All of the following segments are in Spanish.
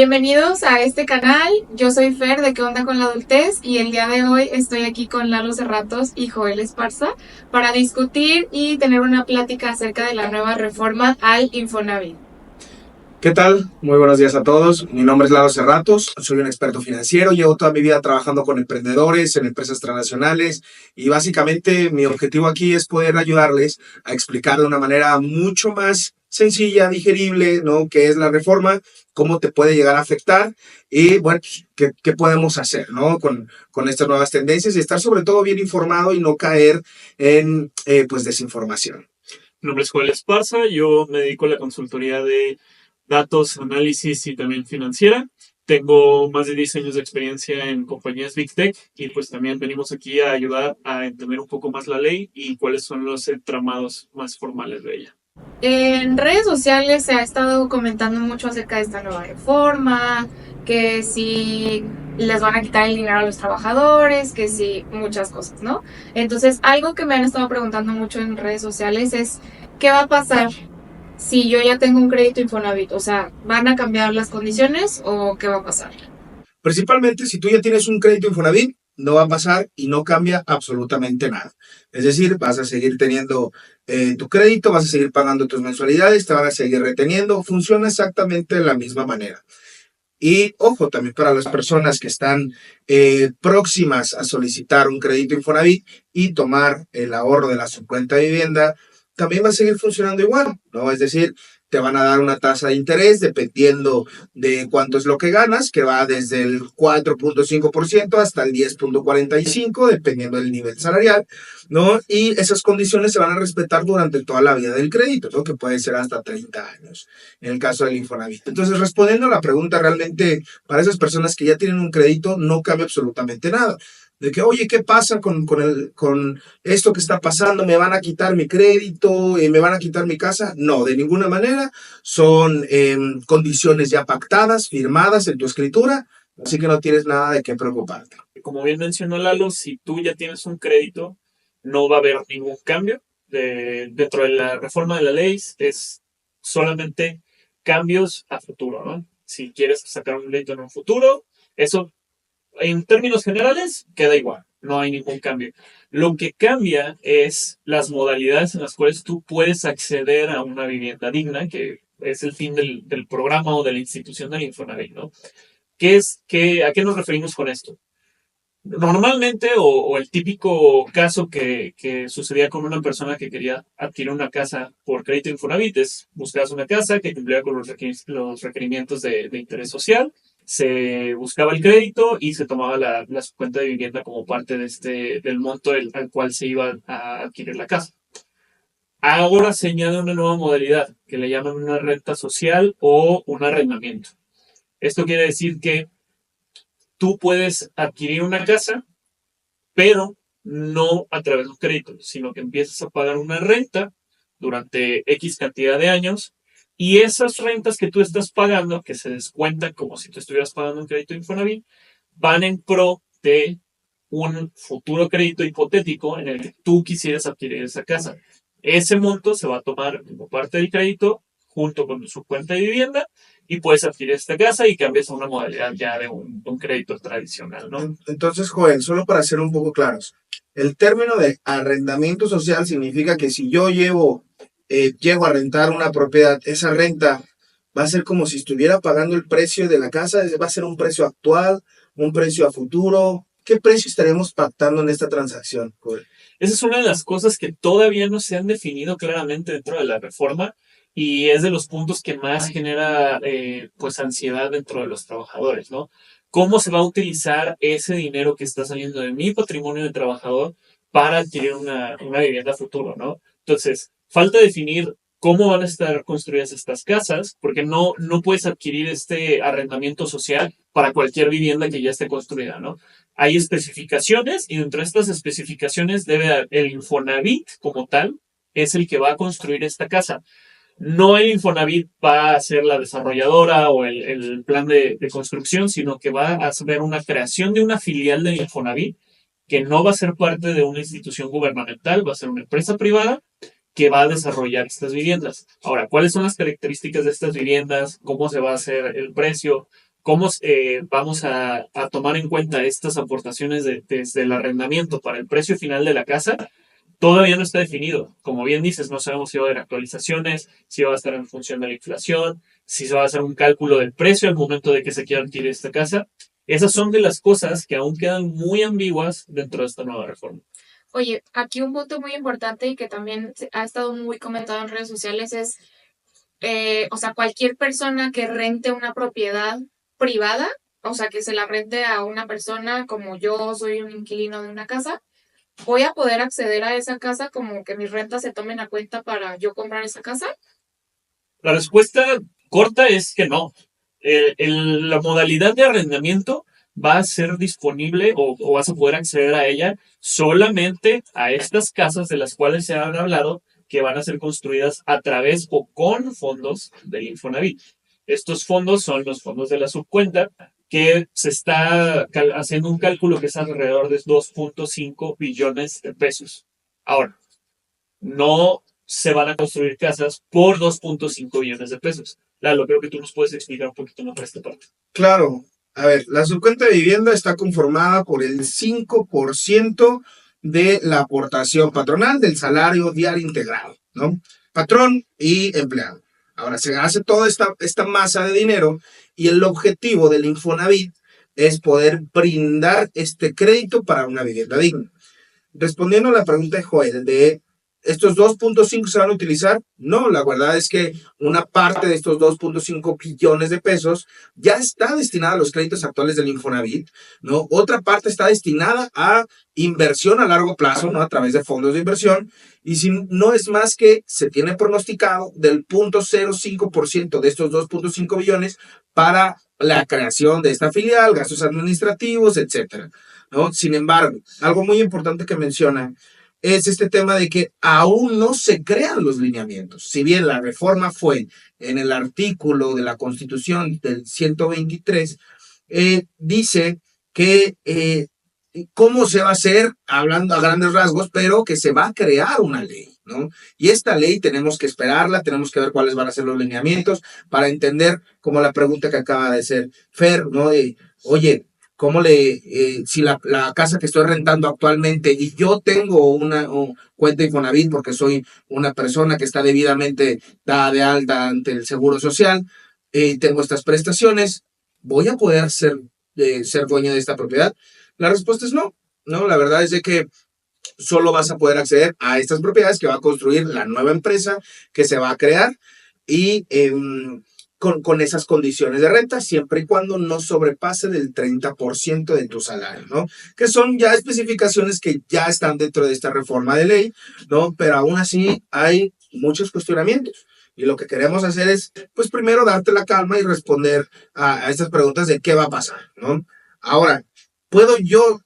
Bienvenidos a este canal, yo soy Fer de ¿Qué onda con la adultez? Y el día de hoy estoy aquí con Lalo Cerratos y Joel Esparza para discutir y tener una plática acerca de la nueva reforma al Infonavit. ¿Qué tal? Muy buenos días a todos. Mi nombre es Lalo Cerratos, soy un experto financiero, llevo toda mi vida trabajando con emprendedores en empresas transnacionales y básicamente mi objetivo aquí es poder ayudarles a explicar de una manera mucho más sencilla, digerible, ¿no? ¿Qué es la reforma? ¿Cómo te puede llegar a afectar? Y bueno, pues, ¿qué podemos hacer, ¿no? Con estas nuevas tendencias y estar sobre todo bien informado y no caer en pues desinformación. Mi nombre es Joel Esparza, yo me dedico a la consultoría de datos, análisis y también financiera. Tengo más de 10 años de experiencia en compañías Big Tech y pues también venimos aquí a ayudar a entender un poco más la ley y cuáles son los entramados más formales de ella. En redes sociales se ha estado comentando mucho acerca de esta nueva reforma, que si les van a quitar el dinero a los trabajadores, que si muchas cosas, ¿no? Entonces, algo que me han estado preguntando mucho en redes sociales es, ¿qué va a pasar si yo ya tengo un crédito Infonavit? O sea, ¿van a cambiar las condiciones o qué va a pasar? Principalmente, si tú ya tienes un crédito Infonavit, no va a pasar y no cambia absolutamente nada. Es decir, vas a seguir teniendo tu crédito, vas a seguir pagando tus mensualidades, te van a seguir reteniendo. Funciona exactamente de la misma manera. Y ojo, también para las personas que están próximas a solicitar un crédito Infonavit y tomar el ahorro de la su cuenta de vivienda, también va a seguir funcionando igual, ¿no? Es decir, te van a dar una tasa de interés dependiendo de cuánto es lo que ganas, que va desde el 4.5% hasta el 10.45%, dependiendo del nivel salarial, ¿no? Y esas condiciones se van a respetar durante toda la vida del crédito, ¿no? Que puede ser hasta 30 años, en el caso del Infonavit. Entonces, respondiendo a la pregunta, realmente, para esas personas que ya tienen un crédito, no cambia absolutamente nada. De que, oye, ¿qué pasa con esto que está pasando? ¿Me van a quitar mi crédito? ¿Me van a quitar mi casa? No, de ninguna manera. Son condiciones ya pactadas, firmadas en tu escritura, así que no tienes nada de qué preocuparte. Como bien mencionó Lalo, si tú ya tienes un crédito, no va a haber ningún cambio. Dentro de la reforma de la ley es solamente cambios a futuro, ¿no? Si quieres sacar un crédito en un futuro, eso en términos generales queda igual, no hay ningún cambio. Lo que cambia es las modalidades en las cuales tú puedes acceder a una vivienda digna, que es el fin del programa o de la institución del Infonavit, ¿no? ¿A qué nos referimos con esto? Normalmente, o el típico caso que sucedía con una persona que quería adquirir una casa por crédito Infonavit es buscabas una casa que cumplía con los requerimientos de interés social, se buscaba el crédito y se tomaba la cuenta de vivienda como parte del monto al cual se iba a adquirir la casa. Ahora se añade una nueva modalidad que le llaman una renta social o un arrendamiento. Esto quiere decir que tú puedes adquirir una casa pero no a través de un crédito, sino que empiezas a pagar una renta durante X cantidad de años y esas rentas que tú estás pagando, que se descuentan como si tú estuvieras pagando un crédito Infonavit, van en pro de un futuro crédito hipotético en el que tú quisieras adquirir esa casa. Ese monto se va a tomar como parte del crédito junto con su cuenta de vivienda y puedes adquirir esta casa y cambias a una modalidad ya de un crédito tradicional, ¿no? Entonces, Joel, solo para ser un poco claros, el término de arrendamiento social significa que si yo llego a rentar una propiedad, esa renta va a ser como si estuviera pagando el precio de la casa, va a ser un precio actual, un precio a futuro. ¿Qué precio estaremos pactando en esta transacción, Joel? Esa es una de las cosas que todavía no se han definido claramente dentro de la reforma y es de los puntos que más genera pues ansiedad dentro de los trabajadores, ¿no? ¿Cómo se va a utilizar ese dinero que está saliendo de mi patrimonio de trabajador para adquirir una vivienda futuro, ¿no? Entonces, falta definir cómo van a estar construidas estas casas, porque no puedes adquirir este arrendamiento social para cualquier vivienda que ya esté construida, ¿no? Hay especificaciones y dentro de estas especificaciones el Infonavit como tal es el que va a construir esta casa. No el Infonavit va a ser la desarrolladora o el plan de construcción, sino que va a ser una creación de una filial del Infonavit que no va a ser parte de una institución gubernamental, va a ser una empresa privada que va a desarrollar estas viviendas. Ahora, ¿cuáles son las características de estas viviendas? ¿Cómo se va a hacer el precio? ¿Cómo vamos a tomar en cuenta estas aportaciones desde el arrendamiento para el precio final de la casa? Todavía no está definido. Como bien dices, no sabemos si va a haber actualizaciones, si va a estar en función de la inflación, si se va a hacer un cálculo del precio al momento de que se quiera adquirir esta casa. Esas son de las cosas que aún quedan muy ambiguas dentro de esta nueva reforma. Oye, aquí un punto muy importante y que también ha estado muy comentado en redes sociales es, o sea, cualquier persona que rente una propiedad privada, o sea, que se la rente a una persona como yo soy un inquilino de una casa, voy a poder acceder a esa casa como que mis rentas se tomen a cuenta para yo comprar esa casa. La respuesta corta es que no. La modalidad de arrendamiento va a ser disponible o vas a poder acceder a ella solamente a estas casas de las cuales se han hablado que van a ser construidas a través o con fondos del Infonavit. Estos fondos son los fondos de la subcuenta, que se está haciendo un cálculo que es alrededor de 2.5 billones de pesos. Ahora, no se van a construir casas por 2.5 billones de pesos. Lalo, creo que tú nos puedes explicar un poquito más para esta parte. Claro, a ver, la subcuenta de vivienda está conformada por el 5% de la aportación patronal del salario diario integrado, ¿no? Patrón y empleado. Ahora se hace toda esta masa de dinero y el objetivo del Infonavit es poder brindar este crédito para una vivienda digna. Respondiendo a la pregunta de Joel, de ¿estos 2.5 se van a utilizar? No, la verdad es que una parte de estos 2.5 billones de pesos ya está destinada a los créditos actuales del Infonavit, ¿no? Otra parte está destinada a inversión a largo plazo, ¿no? A través de fondos de inversión. Y si no es más que se tiene pronosticado del 0.05% de estos 2.5 billones para la creación de esta filial, gastos administrativos, etcétera, ¿no? Sin embargo, algo muy importante que menciona es este tema de que aún no se crean los lineamientos. Si bien la reforma fue en el artículo de la Constitución del 123, dice que cómo se va a hacer, hablando a grandes rasgos, pero que se va a crear una ley, ¿no? Y esta ley tenemos que esperarla, tenemos que ver cuáles van a ser los lineamientos para entender, como la pregunta que acaba de hacer Fer, ¿no? De, oye, ¿cómo si la casa que estoy rentando actualmente y yo tengo una cuenta Infonavit porque soy una persona que está debidamente dada de alta ante el Seguro Social, tengo estas prestaciones, ¿voy a poder ser dueño de esta propiedad? La respuesta es no, ¿no? La verdad es de que solo vas a poder acceder a estas propiedades que va a construir la nueva empresa que se va a crear y con esas condiciones de renta, siempre y cuando no sobrepase del 30% de tu salario, ¿no? Que son ya especificaciones que ya están dentro de esta reforma de ley, ¿no? Pero aún así hay muchos cuestionamientos. Y lo que queremos hacer es, pues primero darte la calma y responder a estas preguntas de qué va a pasar, ¿no? Ahora, ¿puedo yo,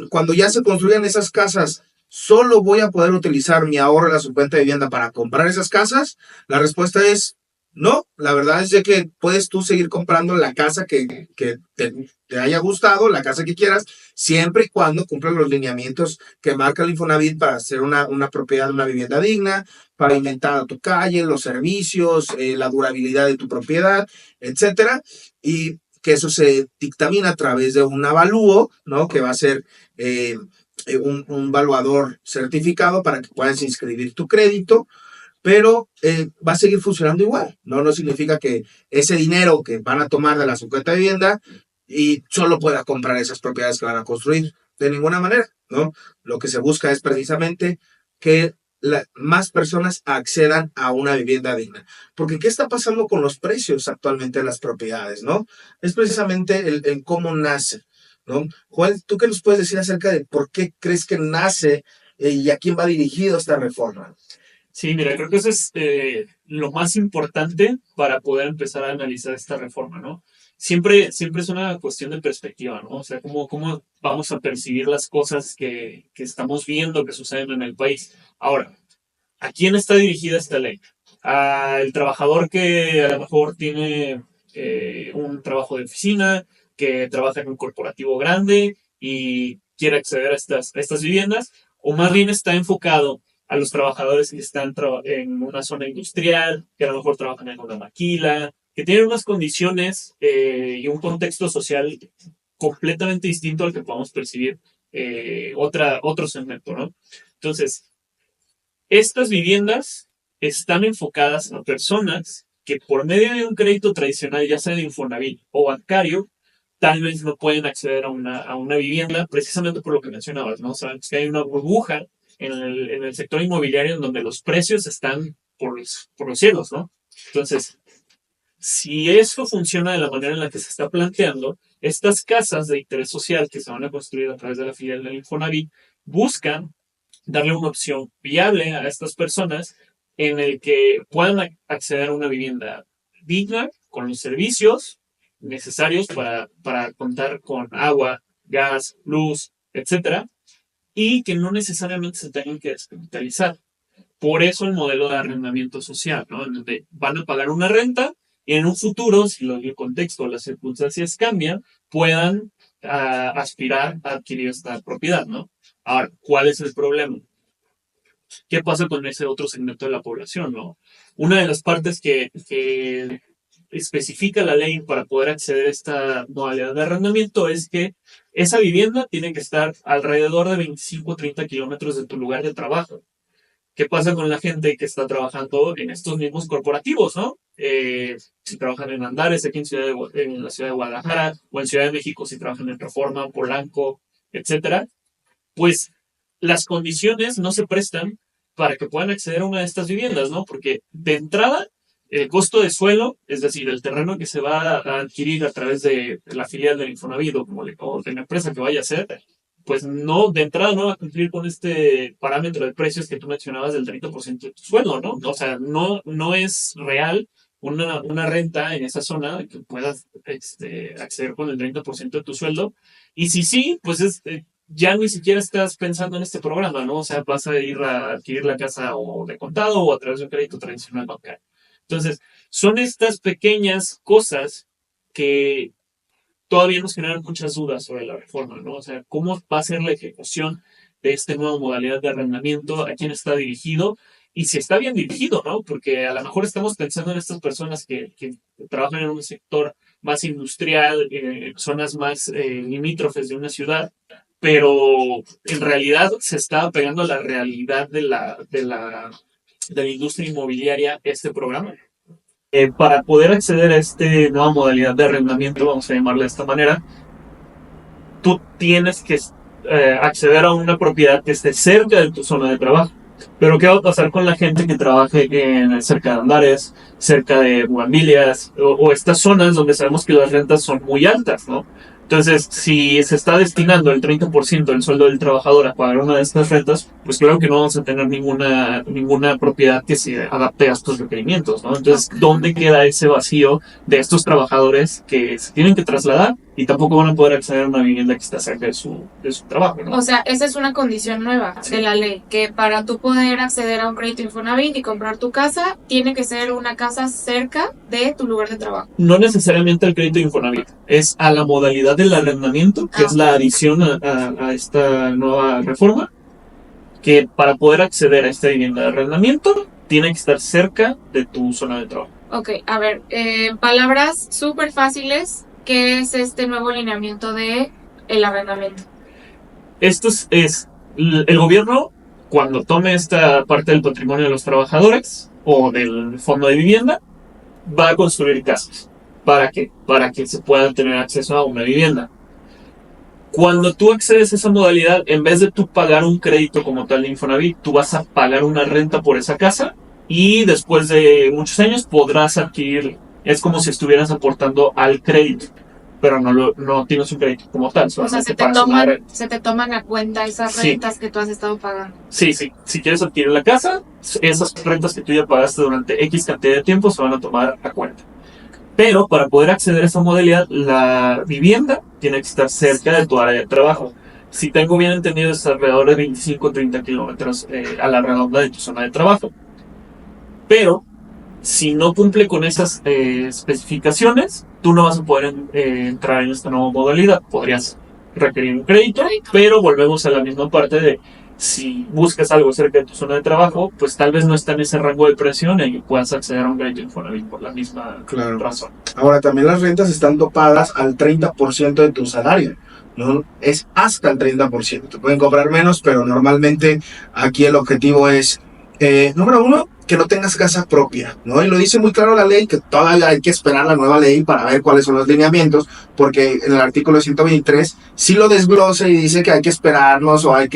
cuando ya se construyan esas casas, solo voy a poder utilizar mi ahorro en la subcuenta de vivienda para comprar esas casas? La respuesta es no. La verdad es de que puedes tú seguir comprando la casa que te haya gustado, la casa que quieras, siempre y cuando cumplan los lineamientos que marca el Infonavit para hacer una propiedad, una vivienda digna, pavimentada tu calle, los servicios, la durabilidad de tu propiedad, etcétera. Y que eso se dictamina a través de un avalúo, ¿no? Que va a ser un evaluador certificado para que puedas inscribir tu crédito, pero va a seguir funcionando igual, ¿no? No significa que ese dinero que van a tomar de la subcuenta de vivienda y solo pueda comprar esas propiedades que van a construir, de ninguna manera, ¿no? Lo que se busca es precisamente que más personas accedan a una vivienda digna. Porque ¿qué está pasando con los precios actualmente de las propiedades, no? Es precisamente el cómo nace, ¿no? Juan, ¿tú qué nos puedes decir acerca de por qué crees que nace y a quién va dirigido esta reforma? Sí, mira, creo que eso es lo más importante para poder empezar a analizar esta reforma, ¿no? Siempre es una cuestión de perspectiva, ¿no? O sea, cómo vamos a percibir las cosas que estamos viendo que suceden en el país. Ahora, ¿a quién está dirigida esta ley? Al trabajador que a lo mejor tiene un trabajo de oficina, que trabaja en un corporativo grande y quiere acceder a estas viviendas, o más bien está enfocado a los trabajadores que están en una zona industrial, que a lo mejor trabajan en una maquila, que tienen unas condiciones y un contexto social completamente distinto al que podamos percibir otro segmento, ¿no? Entonces, estas viviendas están enfocadas a personas que por medio de un crédito tradicional, ya sea de Infonavit o bancario, tal vez no pueden acceder a una vivienda, precisamente por lo que mencionabas, ¿no? Sabemos que hay una burbuja en el sector inmobiliario en donde los precios están por los cielos, ¿no? Entonces, si esto funciona de la manera en la que se está planteando, estas casas de interés social que se van a construir a través de la filial del Infonavit buscan darle una opción viable a estas personas en el que puedan acceder a una vivienda digna, con los servicios necesarios para contar con agua, gas, luz, etcétera, y que no necesariamente se tengan que descapitalizar. Por eso el modelo de arrendamiento social, ¿no? En donde van a pagar una renta y en un futuro, si el contexto o las circunstancias cambian, puedan aspirar a adquirir esta propiedad, ¿no? Ahora, ¿cuál es el problema? ¿Qué pasa con ese otro segmento de la población, no? Una de las partes que especifica la ley para poder acceder a esta modalidad de arrendamiento es que esa vivienda tiene que estar alrededor de 25 o 30 kilómetros de tu lugar de trabajo. ¿Qué pasa con la gente que está trabajando en estos mismos corporativos, no? Si trabajan en Andares, aquí en la ciudad de Guadalajara, o en Ciudad de México, si trabajan en Reforma, Polanco, etcétera, pues las condiciones no se prestan para que puedan acceder a una de estas viviendas, ¿no? Porque de entrada, el costo de suelo, es decir, el terreno que se va a adquirir a través de la filial del Infonavit o de la empresa que vaya a ser, pues no, de entrada no va a cumplir con este parámetro de precios que tú mencionabas del 30% de tu sueldo, ¿no? O sea, no es real una renta en esa zona que puedas acceder con el 30% de tu sueldo. Y si sí, pues ya ni siquiera estás pensando en este programa, ¿no? O sea, vas a ir a adquirir la casa o de contado o a través de un crédito tradicional bancario. Entonces, son estas pequeñas cosas que todavía nos generan muchas dudas sobre la reforma, ¿no? O sea, ¿cómo va a ser la ejecución de esta nueva modalidad de arrendamiento? ¿A quién está dirigido? Y si está bien dirigido, ¿no? Porque a lo mejor estamos pensando en estas personas que trabajan en un sector más industrial, zonas más limítrofes de una ciudad, pero en realidad se está pegando a la realidad de la industria inmobiliaria este programa. Para poder acceder a esta nueva modalidad de arrendamiento, vamos a llamarla de esta manera, tú tienes que acceder a una propiedad que esté cerca de tu zona de trabajo. Pero ¿qué va a pasar con la gente que trabaje cerca de Andares, cerca de Bugambilias o estas zonas donde sabemos que las rentas son muy altas, ¿no? Entonces, si se está destinando el 30% del sueldo del trabajador a pagar una de estas rentas, pues claro que no vamos a tener ninguna propiedad que se adapte a estos requerimientos, ¿no? Entonces, ¿dónde queda ese vacío de estos trabajadores que se tienen que trasladar y tampoco van a poder acceder a una vivienda que está cerca de su trabajo, ¿no? O sea, esa es una condición nueva de la ley, que para tú poder acceder a un crédito Infonavit y comprar tu casa, tiene que ser una casa cerca de tu lugar de trabajo. No necesariamente al crédito Infonavit, es a la modalidad del arrendamiento, que es la adición a esta nueva reforma, que para poder acceder a esta vivienda de arrendamiento, tiene que estar cerca de tu zona de trabajo. Ok, a ver, palabras súper fáciles, ¿qué es este nuevo lineamiento de el arrendamiento? Esto es el gobierno, cuando tome esta parte del patrimonio de los trabajadores o del fondo de vivienda, va a construir casas. ¿Para qué? Para que se pueda tener acceso a una vivienda. Cuando tú accedes a esa modalidad, en vez de tú pagar un crédito como tal de Infonavit, tú vas a pagar una renta por esa casa y después de muchos años podrás adquirir. Es como si estuvieras aportando al crédito, pero no tienes un crédito como tal. O sea, se te toman a cuenta esas rentas que tú has estado pagando. Sí. Si quieres adquirir la casa, esas rentas que tú ya pagaste durante X cantidad de tiempo se van a tomar a cuenta. Pero para poder acceder a esta modalidad, la vivienda tiene que estar cerca de tu área de trabajo. Si tengo bien entendido, es alrededor de 25 o 30 kilómetros a la redonda de tu zona de trabajo. Pero si no cumple con esas especificaciones, tú no vas a poder entrar en esta nueva modalidad. Podrías requerir un crédito, pero volvemos a la misma parte de Si buscas algo cerca de tu zona de trabajo, pues tal vez no está en ese rango de presión y puedas acceder a un crédito Infonavit por la misma Claro. razón. Ahora, también las rentas están topadas al 30% de tu salario, ¿no? Es hasta el 30%. Te pueden cobrar menos, pero normalmente aquí el objetivo es, número uno, que no tengas casa propia, ¿no? Y lo dice muy claro la ley, que todavía hay que esperar la nueva ley para ver cuáles son los lineamientos, porque en el artículo 123 sí lo desglosa y dice que hay que esperarnos o hay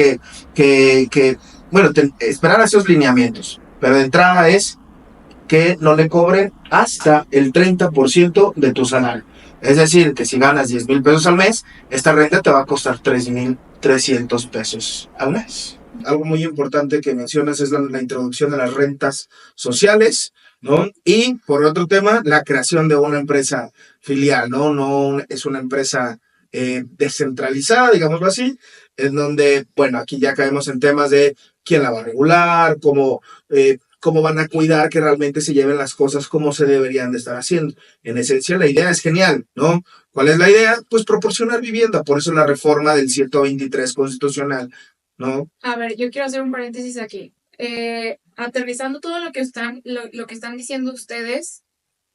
esperar a esos lineamientos. Pero de entrada es que no le cobren hasta el 30% de tu salario. Es decir, que si ganas 10,000 pesos al mes, esta renta te va a costar 3,300 pesos al mes. Algo muy importante que mencionas es la introducción de las rentas sociales, ¿no? Y por otro tema, la creación de una empresa filial, ¿no? No es una empresa descentralizada, digámoslo así, en donde, bueno, aquí ya caemos en temas de quién la va a regular, cómo van a cuidar que realmente se lleven las cosas como se deberían de estar haciendo. En esencia, la idea es genial, ¿no? ¿Cuál es la idea? Pues proporcionar vivienda, por eso la reforma del 123 constitucional, ¿no? A ver, yo quiero hacer un paréntesis aquí. Aterrizando todo lo que están diciendo ustedes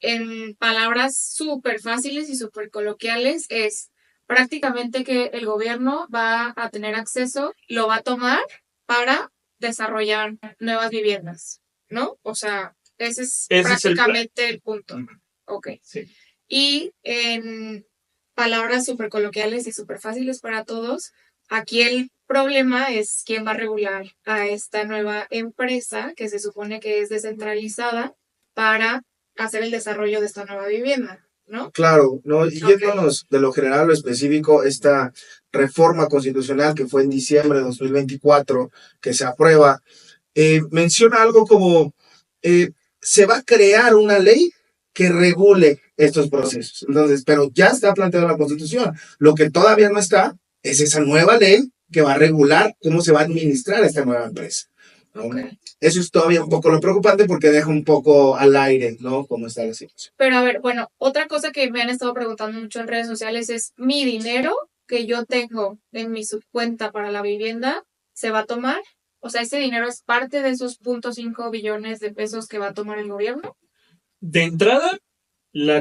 en palabras súper fáciles y súper coloquiales, es prácticamente que el gobierno va a tener acceso, lo va a tomar para desarrollar nuevas viviendas, ¿no? O sea, ese es prácticamente el punto. Ok. Sí. Y en palabras súper coloquiales y súper fáciles para todos, aquí el problema es quién va a regular a esta nueva empresa que se supone que es descentralizada para hacer el desarrollo de esta nueva vivienda, ¿no? Claro, ¿no? Y yéndonos de lo general a lo específico, esta reforma constitucional que fue en diciembre de 2024, que se aprueba, menciona algo como se va a crear una ley que regule estos procesos. Entonces, pero ya está planteado en la Constitución. Lo que todavía no está es esa nueva ley que va a regular cómo se va a administrar esta nueva empresa, ¿no? Okay. Eso es todavía un poco lo preocupante porque deja un poco al aire, ¿no? Cómo está la situación. Pero a ver, bueno, otra cosa que me han estado preguntando mucho en redes sociales es mi dinero que yo tengo en mi subcuenta para la vivienda, ¿se va a tomar? O sea, ¿ese dinero es parte de esos 0.5 billones de pesos que va a tomar el gobierno? De entrada,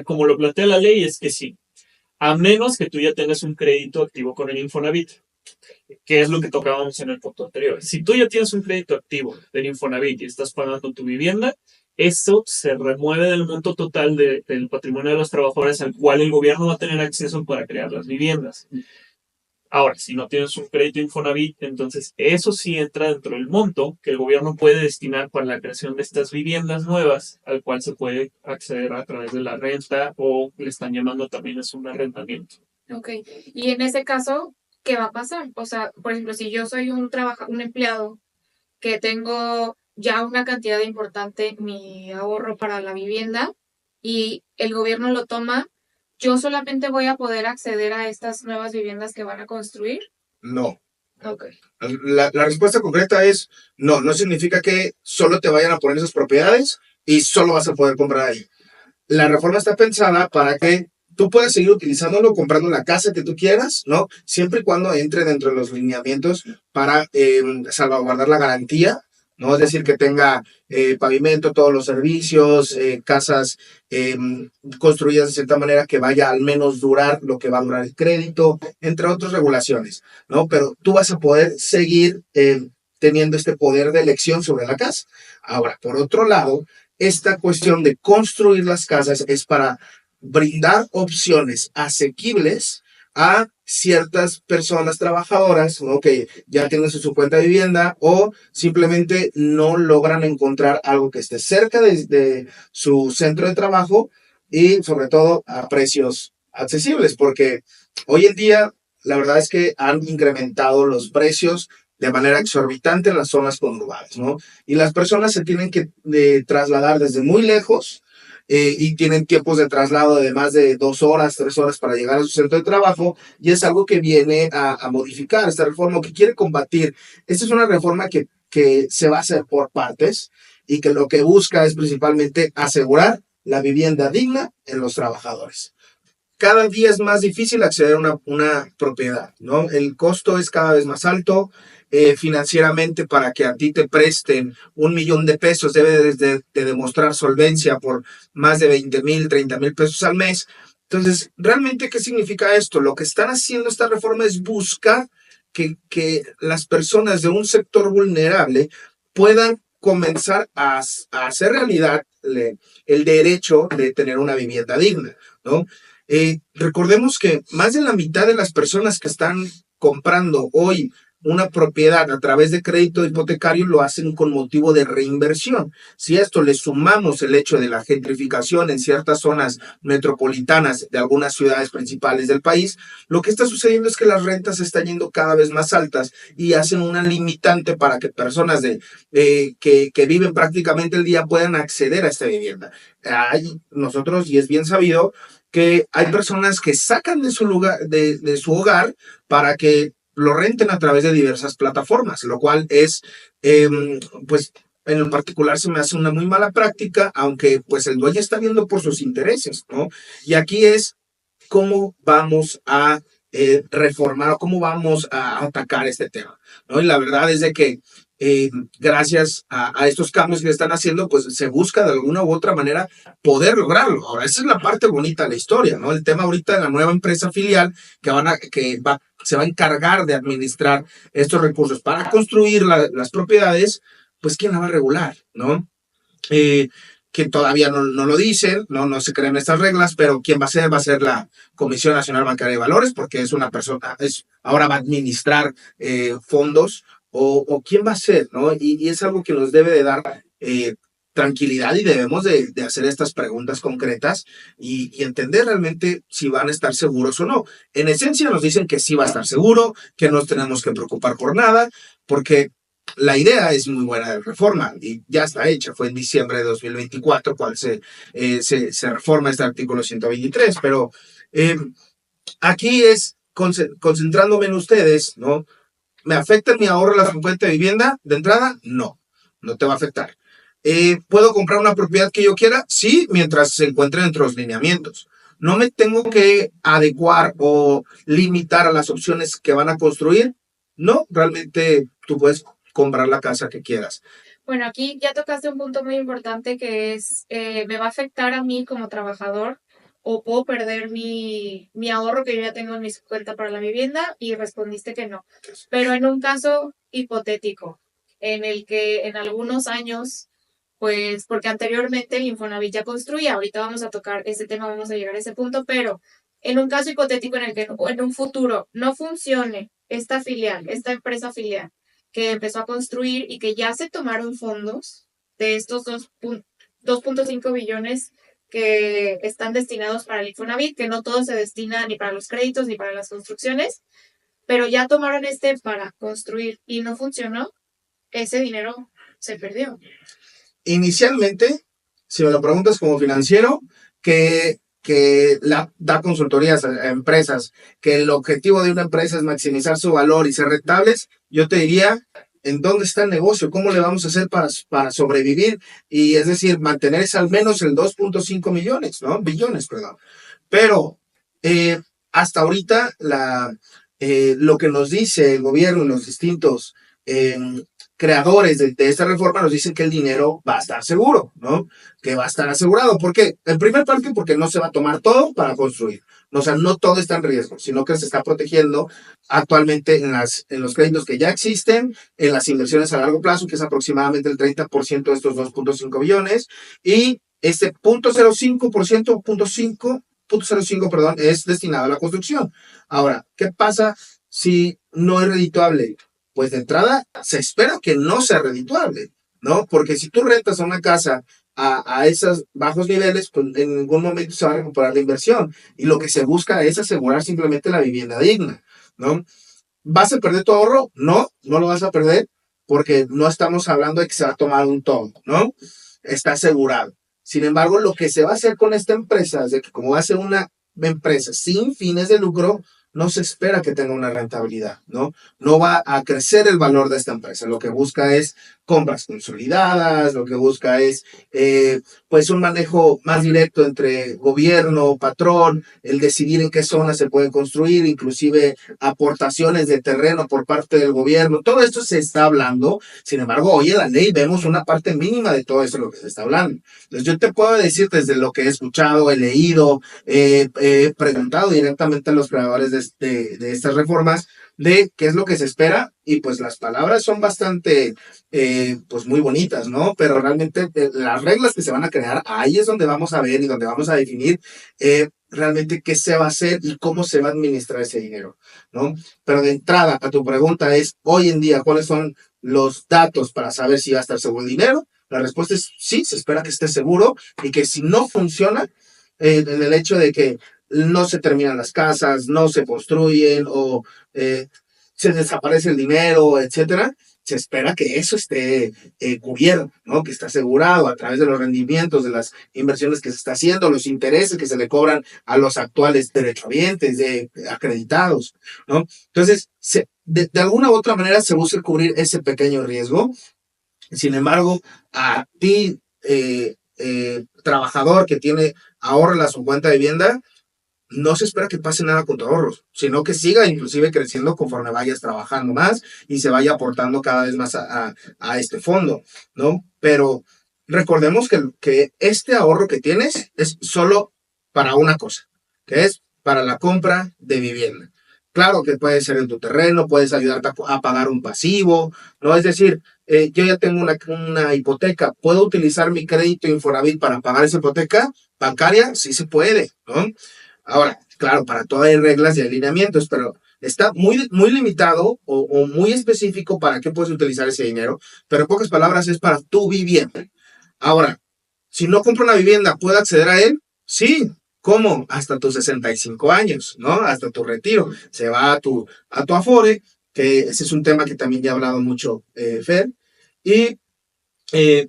como lo plantea la ley, es que sí. A menos que tú ya tengas un crédito activo con el Infonavit, que es lo que tocábamos en el punto anterior. Si tú ya tienes un crédito activo del Infonavit y estás pagando tu vivienda, eso se remueve del monto total del patrimonio de los trabajadores al cual el gobierno va a tener acceso para crear las viviendas. Ahora, si no tienes un crédito Infonavit, entonces eso sí entra dentro del monto que el gobierno puede destinar para la creación de estas viviendas nuevas, al cual se puede acceder a través de la renta o le están llamando también es un arrendamiento. Ok, y en ese caso, ¿qué va a pasar? O sea, por ejemplo, si yo soy un empleado que tengo ya una cantidad importante en mi ahorro para la vivienda y el gobierno lo toma, ¿yo solamente voy a poder acceder a estas nuevas viviendas que van a construir? No. Ok. La respuesta concreta es no. No significa que solo te vayan a poner esas propiedades y solo vas a poder comprar ahí. La reforma está pensada para que tú puedas seguir utilizándolo, comprando la casa que tú quieras, ¿no? Siempre y cuando entre dentro de los lineamientos para salvaguardar la garantía, ¿no? Es decir, que tenga pavimento, todos los servicios, casas construidas de cierta manera que vaya al menos durar lo que va a durar el crédito, entre otras regulaciones, ¿no? Pero tú vas a poder seguir teniendo este poder de elección sobre la casa. Ahora, por otro lado, esta cuestión de construir las casas es para brindar opciones asequibles a ciertas personas trabajadoras, ¿no? Que ya tienen su cuenta de vivienda o simplemente no logran encontrar algo que esté cerca de su centro de trabajo y sobre todo a precios accesibles, porque hoy en día la verdad es que han incrementado los precios de manera exorbitante en las zonas conurbadas, ¿no? Y las personas se tienen que trasladar desde muy lejos y tienen tiempos de traslado de más de 2 horas, 3 horas para llegar a su centro de trabajo, y es algo que viene a modificar esta reforma, que quiere combatir. Esta es una reforma que se va a hacer por partes y que lo que busca es principalmente asegurar la vivienda digna en los trabajadores. cada día es más difícil acceder a una propiedad, ¿no? El costo es cada vez más alto. Financieramente, para que a ti te presten 1 millón de pesos, debes de demostrar solvencia por más de 20,000, 30,000 pesos al mes. Entonces, ¿realmente qué significa esto? Lo que están haciendo esta reforma es buscar que las personas de un sector vulnerable puedan comenzar a hacer realidad el derecho de tener una vivienda digna, ¿no? Recordemos que más de la mitad de las personas que están comprando hoy una propiedad a través de crédito hipotecario lo hacen con motivo de reinversión. Si a esto le sumamos el hecho de la gentrificación en ciertas zonas metropolitanas de algunas ciudades principales del país, lo que está sucediendo es que las rentas están yendo cada vez más altas y hacen una limitante para que personas que viven prácticamente el día puedan acceder a esta vivienda. Nosotros, y es bien sabido, que hay personas que sacan de su lugar, de su hogar, para que lo renten a través de diversas plataformas, lo cual es, pues, en lo particular se me hace una muy mala práctica, aunque pues el dueño está viendo por sus intereses, ¿no? Y aquí es cómo vamos a reformar o cómo vamos a atacar este tema, ¿no? Y la verdad es de que gracias a estos cambios que están haciendo, pues se busca de alguna u otra manera poder lograrlo. Ahora, esa es la parte bonita de la historia, ¿no? El tema ahorita de la nueva empresa filial se va a encargar de administrar estos recursos para construir las propiedades, pues ¿quién la va a regular, no? Que todavía no lo dicen, no se crean estas reglas, pero ¿quién va a ser la Comisión Nacional Bancaria de Valores, porque es una persona, ahora va a administrar fondos, o quién va a ser, ¿no? Y es algo que nos debe de dar tranquilidad, y debemos de hacer estas preguntas concretas y entender realmente si van a estar seguros o no. En esencia nos dicen que sí va a estar seguro, que no nos tenemos que preocupar por nada, porque la idea es muy buena de reforma y ya está hecha. Fue en diciembre de 2024 cuando se reforma este artículo 123, pero aquí es concentrándome en ustedes, ¿no? ¿Me afecta mi ahorro la fuente de vivienda? De entrada, no te va a afectar. ¿Puedo comprar una propiedad que yo quiera? Sí, mientras se encuentre dentro de los lineamientos. No me tengo que adecuar o limitar a las opciones que van a construir. No, realmente tú puedes comprar la casa que quieras. Bueno, aquí ya tocaste un punto muy importante que es, ¿me va a afectar a mí como trabajador o puedo perder mi ahorro que yo ya tengo en mi cuenta para la vivienda? Y respondiste que no. Pero en un caso hipotético, en el que en algunos años, pues, porque anteriormente el Infonavit ya construía, ahorita vamos a tocar ese tema, vamos a llegar a ese punto, pero en un caso hipotético en el que en un futuro no funcione esta filial, esta empresa filial, que empezó a construir y que ya se tomaron fondos de estos 2.5 billones que están destinados para el Infonavit, que no todo se destina ni para los créditos ni para las construcciones, pero ya tomaron para construir y no funcionó, ese dinero se perdió. Inicialmente, si me lo preguntas como financiero, que da consultorías a empresas, que el objetivo de una empresa es maximizar su valor y ser rentables, yo te diría, ¿en dónde está el negocio? ¿Cómo le vamos a hacer para sobrevivir? Y es decir, mantenerse al menos el 2.5 millones, ¿no? Billones, perdón. Pero hasta ahorita lo que nos dice el gobierno y los distintos creadores de esta reforma nos dicen que el dinero va a estar seguro, ¿no? Que va a estar asegurado. ¿Por qué? En primer parte, porque no se va a tomar todo para construir. O sea, no todo está en riesgo, sino que se está protegiendo actualmente en los créditos que ya existen, en las inversiones a largo plazo, que es aproximadamente el 30% de estos 2.5 billones, y este 0.05%, 0.05, perdón, es destinado a la construcción. Ahora, ¿qué pasa si no es redituable? Pues de entrada se espera que no sea redituable, ¿no? Porque si tú rentas a una casa a esos bajos niveles, pues en ningún momento se va a recuperar la inversión. Y lo que se busca es asegurar simplemente la vivienda digna, ¿no? ¿Vas a perder tu ahorro? No lo vas a perder, porque no estamos hablando de que se va a tomar un todo, ¿no? Está asegurado. Sin embargo, lo que se va a hacer con esta empresa es de que, como va a ser una empresa sin fines de lucro, no se espera que tenga una rentabilidad, ¿no? No va a crecer el valor de esta empresa. Lo que busca es compras consolidadas, lo que busca es pues un manejo más directo entre gobierno, patrón, el decidir en qué zona se puede construir, inclusive aportaciones de terreno por parte del gobierno. Todo esto se está hablando. Sin embargo, hoy en la ley vemos una parte mínima de todo eso de lo que se está hablando. Entonces yo te puedo decir desde lo que he escuchado, he leído, he preguntado directamente a los creadores de estas reformas de qué es lo que se espera, y pues las palabras son bastante, pues muy bonitas, ¿no? Pero realmente las reglas que se van a crear, ahí es donde vamos a ver y donde vamos a definir realmente qué se va a hacer y cómo se va a administrar ese dinero, ¿no? Pero de entrada, a tu pregunta es, hoy en día, ¿cuáles son los datos para saber si va a estar seguro el dinero? La respuesta es sí, se espera que esté seguro, y que si no funciona, en el hecho de que no se terminan las casas, no se construyen o se desaparece el dinero, etcétera, se espera que eso esté cubierto, ¿no? Que está asegurado a través de los rendimientos de las inversiones que se está haciendo, los intereses que se le cobran a los actuales derechohabientes acreditados, ¿no? Entonces, de alguna u otra manera se busca cubrir ese pequeño riesgo. Sin embargo, a ti, trabajador que tiene ahorro en su cuenta de vivienda, no se espera que pase nada con tu ahorros, sino que siga inclusive creciendo conforme vayas trabajando más y se vaya aportando cada vez más a este fondo, ¿no? Pero recordemos que este ahorro que tienes es solo para una cosa, que es para la compra de vivienda. Claro que puede ser en tu terreno, puedes ayudarte a pagar un pasivo, ¿no? Es decir, yo ya tengo una hipoteca, ¿puedo utilizar mi crédito Infonavit para pagar esa hipoteca bancaria? Sí se puede, ¿no? Ahora, claro, para todo hay reglas y alineamientos, pero está muy, muy limitado o muy específico para qué puedes utilizar ese dinero, pero en pocas palabras es para tu vivienda. Ahora, si no compro una vivienda, ¿puedo acceder a él? Sí. ¿Cómo? Hasta tus 65 años, ¿no? Hasta tu retiro. Se va a tu Afore, que ese es un tema que también ya ha hablado mucho Fer, y,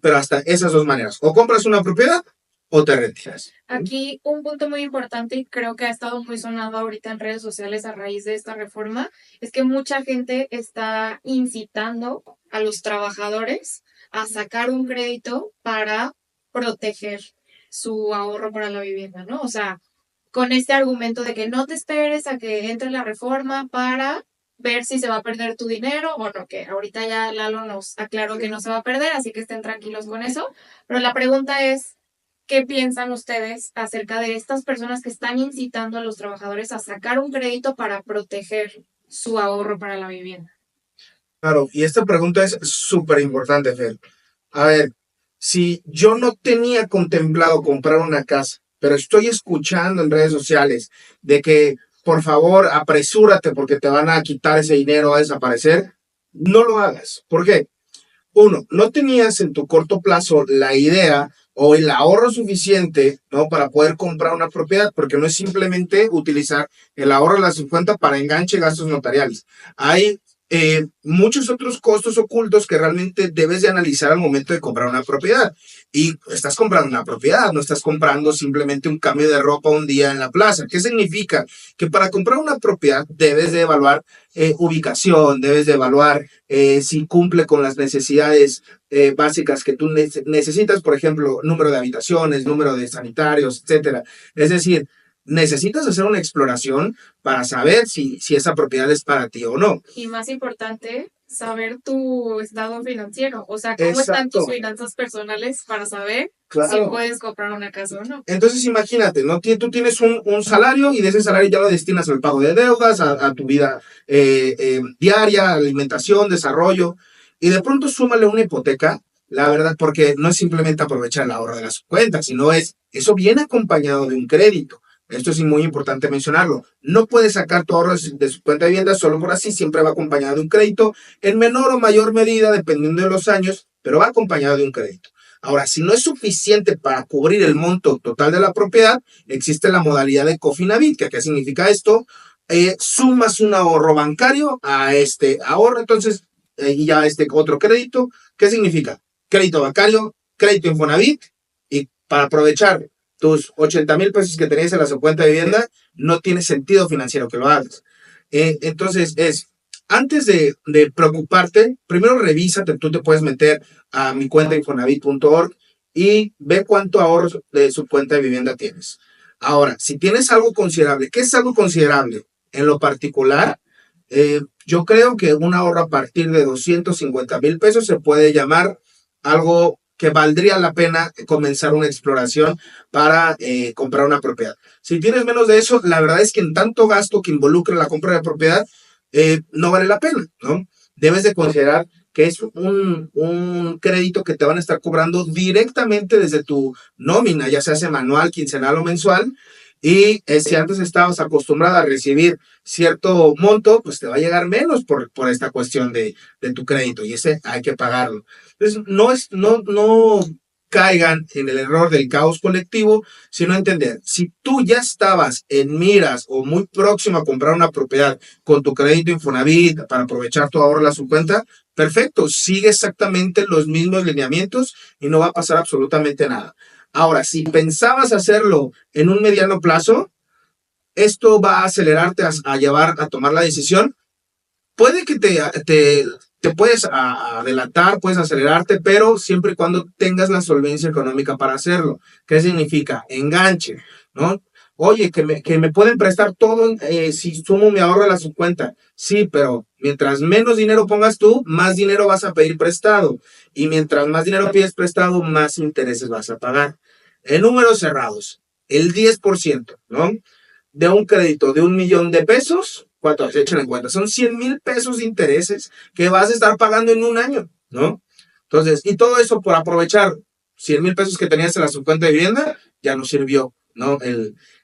pero hasta esas dos maneras. O compras una propiedad o te retiras. Aquí un punto muy importante, y creo que ha estado muy sonado ahorita en redes sociales a raíz de esta reforma, es que mucha gente está incitando a los trabajadores a sacar un crédito para proteger su ahorro para la vivienda, ¿no? O sea, con este argumento de que no te esperes a que entre la reforma para ver si se va a perder tu dinero o no, que ahorita ya Lalo nos aclaró que no se va a perder, así que estén tranquilos con eso. Pero la pregunta es, ¿qué piensan ustedes acerca de estas personas que están incitando a los trabajadores a sacar un crédito para proteger su ahorro para la vivienda? Claro, y esta pregunta es súper importante, Fer. A ver, si yo no tenía contemplado comprar una casa, pero estoy escuchando en redes sociales de que, por favor, apresúrate porque te van a quitar ese dinero, a desaparecer, no lo hagas. ¿Por qué? Uno, no tenías en tu corto plazo la idea o el ahorro suficiente, ¿no? Para poder comprar una propiedad, porque no es simplemente utilizar el ahorro de las 50 para enganche y gastos notariales. Hay muchos otros costos ocultos que realmente debes de analizar al momento de comprar una propiedad. Y estás comprando una propiedad, no estás comprando simplemente un cambio de ropa un día en la plaza. ¿Qué significa? Que para comprar una propiedad debes de evaluar ubicación, debes de evaluar si cumple con las necesidades básicas que tú necesitas, por ejemplo, número de habitaciones, número de sanitarios, etcétera. Es decir, necesitas hacer una exploración para saber si esa propiedad es para ti o no. Y más importante, saber tu estado financiero, o sea, cómo están tus finanzas personales para saber si puedes comprar una casa o no. Entonces imagínate, ¿no? Tú tienes un salario y de ese salario ya lo destinas al pago de deudas, a tu vida diaria, alimentación, desarrollo, y de pronto súmale una hipoteca, la verdad, porque no es simplemente aprovechar el ahorro de las cuentas, sino eso viene acompañado de un crédito. Esto es muy importante mencionarlo. No puedes sacar tu ahorro de su cuenta de vivienda solo por así, siempre va acompañado de un crédito, en menor o mayor medida, dependiendo de los años, pero va acompañado de un crédito. Ahora, si no es suficiente para cubrir el monto total de la propiedad, existe la modalidad de Cofinavit, que ¿qué significa esto? Sumas un ahorro bancario a este ahorro, entonces, y ya este otro crédito. ¿Qué significa? Crédito bancario, crédito Infonavit, y para aprovechar tus 80,000 pesos que tenías en la cuenta de vivienda, no tiene sentido financiero que lo hagas. Entonces antes de preocuparte, primero revísate, tú te puedes meter a mi cuenta infonavit.org y ve cuánto ahorro de su cuenta de vivienda tienes. Ahora, si tienes algo considerable, ¿qué es algo considerable? En lo particular, yo creo que un ahorro a partir de 250,000 pesos se puede llamar algo que valdría la pena comenzar una exploración para comprar una propiedad. Si tienes menos de eso, la verdad es que en tanto gasto que involucra la compra de propiedad, no vale la pena, ¿no? Debes de considerar que es un crédito que te van a estar cobrando directamente desde tu nómina, ya sea manual, quincenal o mensual. Y si antes estabas acostumbrada a recibir cierto monto, pues te va a llegar menos por esta cuestión de tu crédito y ese hay que pagarlo. Entonces, no caigan en el error del caos colectivo, sino entender, si tú ya estabas en miras o muy próximo a comprar una propiedad con tu crédito Infonavit para aprovechar tu ahorro en la subcuenta, perfecto, sigue exactamente los mismos lineamientos y no va a pasar absolutamente nada. Ahora, si pensabas hacerlo en un mediano plazo, esto va a acelerarte a llevar a tomar la decisión. Puede que te puedes adelantar, puedes acelerarte, pero siempre y cuando tengas la solvencia económica para hacerlo. ¿Qué significa? Enganche, ¿no? Oye, que me pueden prestar todo si sumo mi ahorro a la subcuenta. Sí, pero mientras menos dinero pongas tú, más dinero vas a pedir prestado. Y mientras más dinero pides prestado, más intereses vas a pagar. En números cerrados, el 10%, ¿no? De un crédito de 1,000,000 de pesos, ¿cuánto? Echen en cuenta, son 100,000 pesos de intereses que vas a estar pagando en un año, ¿no? Entonces, y todo eso por aprovechar 100,000 pesos que tenías en la subcuenta de vivienda, ya no sirvió, ¿no?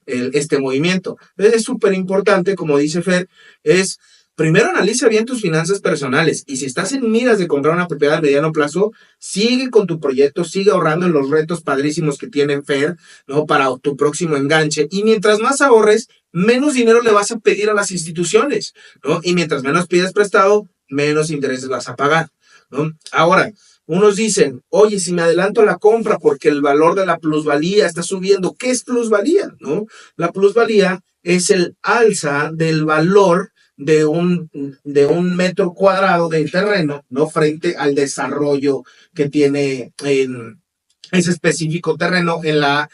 Este movimiento. Es súper importante, como dice Fer, es primero analiza bien tus finanzas personales y si estás en miras de comprar una propiedad a mediano plazo, sigue con tu proyecto, sigue ahorrando en los retos padrísimos que tiene Fer, ¿no? Para tu próximo enganche. Y mientras más ahorres, menos dinero le vas a pedir a las instituciones, ¿no? Y mientras menos pides prestado, menos intereses vas a pagar, ¿no? Ahora, unos dicen, oye, si me adelanto a la compra porque el valor de la plusvalía está subiendo, ¿qué es plusvalía? ¿No? La plusvalía es el alza del valor de un metro cuadrado de terreno, ¿no? Frente al desarrollo que tiene en ese específico terreno en la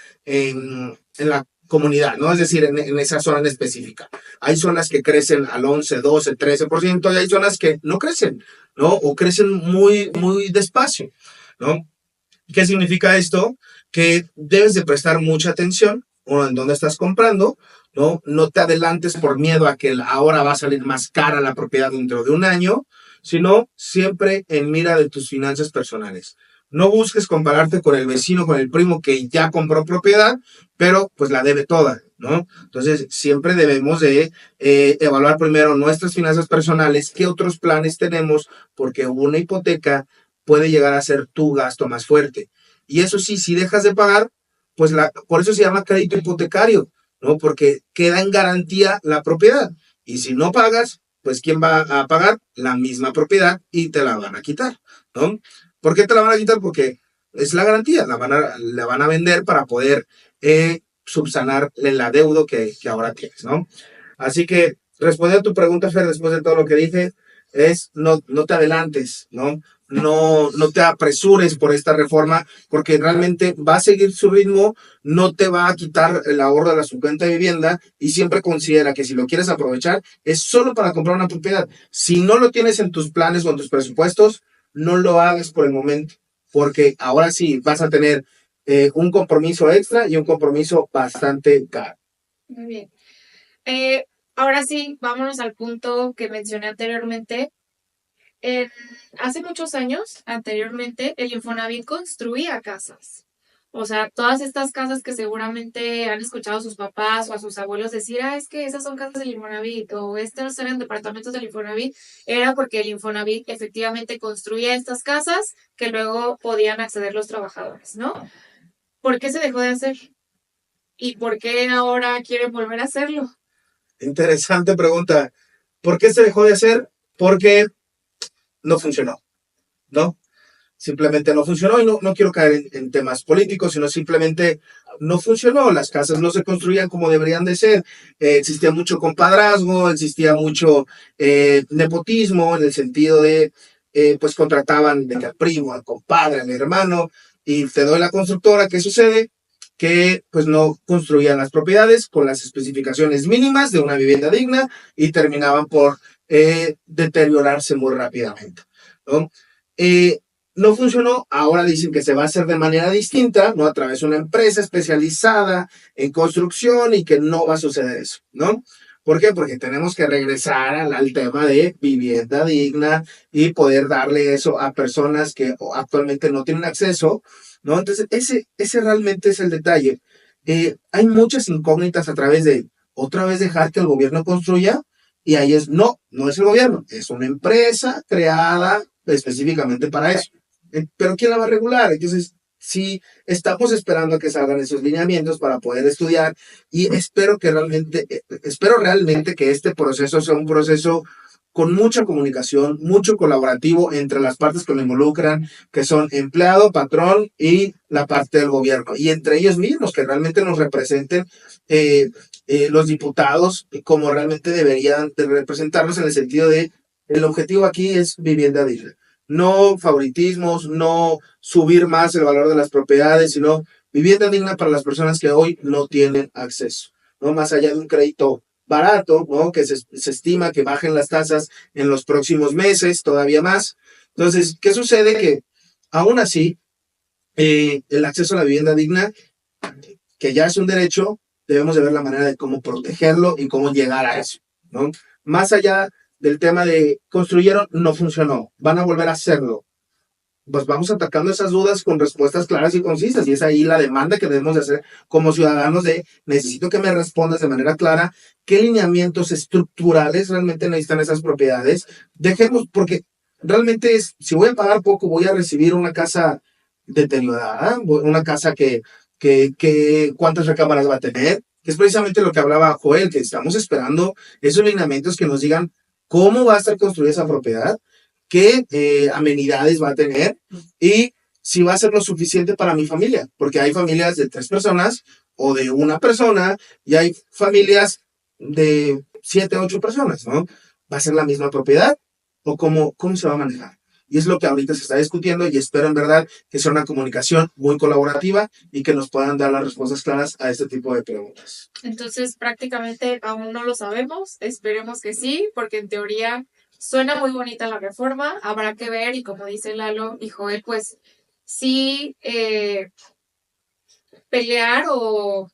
comunidad, ¿no? Es decir, en esa zona en específica. Hay zonas que crecen al 11, 12, 13% y hay zonas que no crecen, ¿no? O crecen muy, muy despacio, ¿no? ¿Qué significa esto? Que debes de prestar mucha atención en dónde estás comprando, ¿no? No te adelantes por miedo a que ahora va a salir más cara la propiedad dentro de un año, sino siempre en mira de tus finanzas personales. No busques compararte con el vecino, con el primo que ya compró propiedad, pero pues la debe toda, ¿no? Entonces, siempre debemos de evaluar primero nuestras finanzas personales, qué otros planes tenemos, porque una hipoteca puede llegar a ser tu gasto más fuerte. Y eso sí, si dejas de pagar, pues por eso se llama crédito hipotecario, ¿no? Porque queda en garantía la propiedad. Y si no pagas, pues ¿quién va a pagar? La misma propiedad y te la van a quitar, ¿no? ¿Por qué te la van a quitar? Porque es la garantía, la van a vender para poder subsanar el adeudo que ahora tienes, ¿no? Así que, respondiendo a tu pregunta, Fer, después de todo lo que dije, es no te adelantes, ¿no? No te apresures por esta reforma, porque realmente va a seguir su ritmo, no te va a quitar el ahorro de la subcuenta de vivienda y siempre considera que si lo quieres aprovechar es solo para comprar una propiedad. Si no lo tienes en tus planes o en tus presupuestos, no lo hagas por el momento, porque ahora sí vas a tener un compromiso extra y un compromiso bastante caro. Muy bien. Ahora sí, vámonos al punto que mencioné anteriormente. Hace muchos años, anteriormente, el Infonavit construía casas. O sea, todas estas casas que seguramente han escuchado a sus papás o a sus abuelos decir, es que esas son casas del Infonavit o estos eran departamentos del Infonavit, era porque el Infonavit efectivamente construía estas casas que luego podían acceder los trabajadores, ¿no? ¿Por qué se dejó de hacer? ¿Y por qué ahora quieren volver a hacerlo? Interesante pregunta. ¿Por qué se dejó de hacer? Porque no funcionó, ¿no? simplemente no funcionó, y no quiero caer en temas políticos, sino simplemente no funcionó. Las casas no se construían como deberían de ser. Existía mucho compadrazgo, existía mucho nepotismo, en el sentido de, pues contrataban de que al primo, al compadre, al hermano, y te doy la constructora. ¿Qué sucede? Que pues no construían las propiedades con las especificaciones mínimas de una vivienda digna, y terminaban por deteriorarse muy rápidamente, ¿no? No funcionó. Ahora dicen que se va a hacer de manera distinta, ¿no? A través de una empresa especializada en construcción, y que no va a suceder eso, ¿no? ¿Por qué? Porque tenemos que regresar al tema de vivienda digna y poder darle eso a personas que actualmente no tienen acceso, ¿no? Entonces, ese realmente es el detalle. Hay muchas incógnitas a través de, otra vez, dejar que el gobierno construya, y ahí no es el gobierno, es una empresa creada específicamente para eso. Pero ¿quién la va a regular? Entonces, sí, estamos esperando a que salgan esos lineamientos para poder estudiar, y espero realmente que este proceso sea un proceso con mucha comunicación, mucho colaborativo entre las partes que lo involucran, que son empleado, patrón y la parte del gobierno, y entre ellos mismos, que realmente nos representen los diputados como realmente deberían de representarnos, en el sentido de, el objetivo aquí es vivienda digna. No favoritismos, no subir más el valor de las propiedades, sino vivienda digna para las personas que hoy no tienen acceso, ¿no? Más allá de un crédito barato, ¿no? Que se estima que bajen las tasas en los próximos meses, todavía más. Entonces, ¿qué sucede? Que aún así, el acceso a la vivienda digna, que ya es un derecho, debemos de ver la manera de cómo protegerlo y cómo llegar a eso, ¿no? Más allá del tema de construyeron, no funcionó, van a volver a hacerlo. Pues vamos atacando esas dudas con respuestas claras y concisas, y es ahí la demanda que debemos de hacer como ciudadanos de, necesito que me respondas de manera clara qué lineamientos estructurales realmente necesitan esas propiedades. Dejemos, porque realmente es, si voy a pagar poco, voy a recibir una casa deteriorada, una casa que ¿cuántas recámaras va a tener? Que es precisamente lo que hablaba Joel, que estamos esperando esos lineamientos que nos digan cómo va a estar construida esa propiedad, qué amenidades va a tener, y si va a ser lo suficiente para mi familia, porque hay familias de 3 personas o de una persona, y hay familias de 7, 8 personas, ¿no? ¿Va a ser la misma propiedad o cómo se va a manejar? Y es lo que ahorita se está discutiendo, y espero en verdad que sea una comunicación muy colaborativa y que nos puedan dar las respuestas claras a este tipo de preguntas. Entonces, prácticamente aún no lo sabemos, esperemos que sí, porque en teoría suena muy bonita la reforma, habrá que ver, y como dice Lalo y Joel, pues sí, pelear o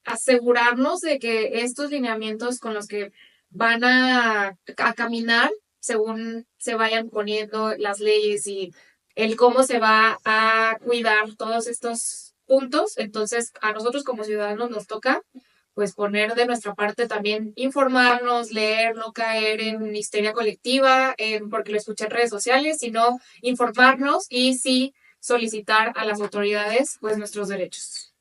asegurarnos de que estos lineamientos con los que van a caminar, según se vayan poniendo las leyes y el cómo se va a cuidar todos estos puntos, entonces a nosotros como ciudadanos nos toca pues poner de nuestra parte también, informarnos, leer, no caer en histeria colectiva, porque lo escuché en redes sociales, sino informarnos y sí solicitar a las autoridades pues nuestros derechos.